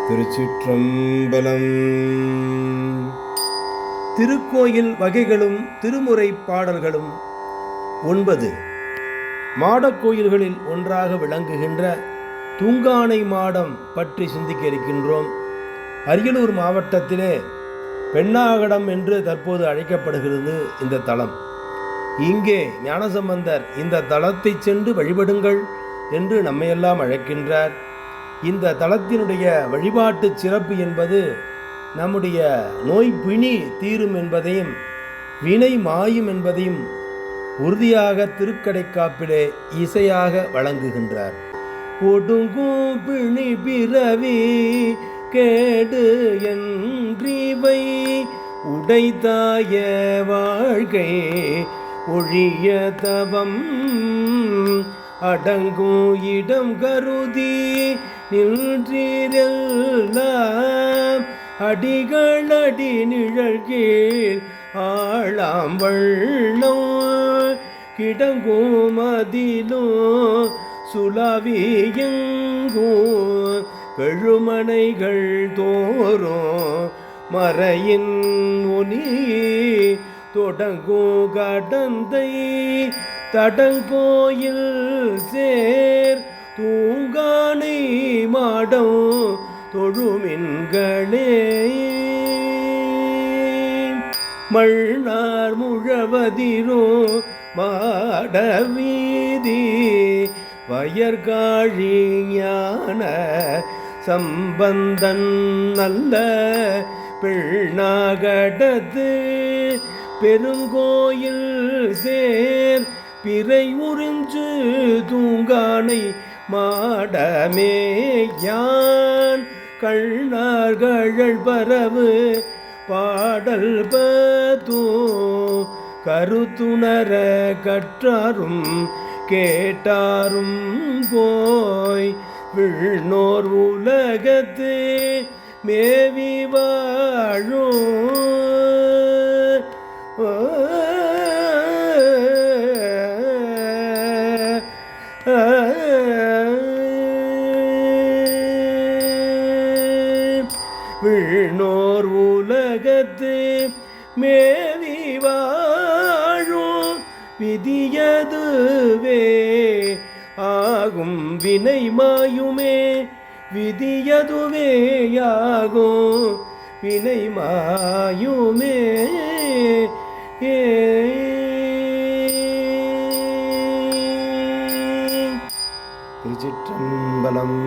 திருச்சிற்றம்பலம். திருக்கோயில் வகைகளும் திருமுறை பாடல்களும் 9. மாடக்கோயில்களில் ஒன்றாக விளங்குகின்ற தூங்கானை மாடம் பற்றி சிந்திக்க இருக்கின்றோம். அரியலூர் மாவட்டத்திலே பெண்ணாகடம் என்று தற்போது அழைக்கப்படுகிறது இந்த தலம். இங்கே ஞானசம்பந்தர் இந்த தலத்தை சென்று வழிபடுங்கள் என்று நம்மையெல்லாம் அழைக்கின்றார். இந்த தலத்தினுடைய வழிபாட்டு சிறப்பு என்பது நம்முடைய நோய் பிணி தீரும் என்பதையும் வினை மாயும் என்பதையும் உறுதியாக திருக்கடைக்காப்பிலே இசையாக வழங்குகின்றார். ஒடுங்கும் பிணி பிறவி கேடு என்றிவை உடைத்தாய வாழ்க்கை ஒழிய தவம் அடங்கும் இடம் கருதி நின்றீரெல்லாம் அடிகள் அடி நிழல் கீழ் ஆளாம் வள்ளம் கிடங்கும் அதிலும் சுலாவியங்கும் கழுமனைகள் தோறும் மறையின் ஒனி தொடங்கும் கடந்தை தடங்கோயில் சேர் தூங்கானை மாடம் தொழுமின்களே மள்னார் முழவதிரோ மாடவீதி வயற்காழி ஞான சம்பந்தன் நல்ல பிள்நாகடத்து பெருங்கோயில் சேர் பிறை உறிஞ்சு தூங்கானை மாடமே யான் கள்நார்கள் பரவு பாடல் பதூ கருத்துணர கற்றாரும் கேட்டாரும் போய் விண்ணோர் உலகத்து மேவி வாழும் விண்ணோர் உலகத்து மேவி வாழும் விதியதுவே ஆகும் வினை மாயுமே விதியதுவே ஆகும் வினை மாயுமே. திருச்சிற்றம்பலம்.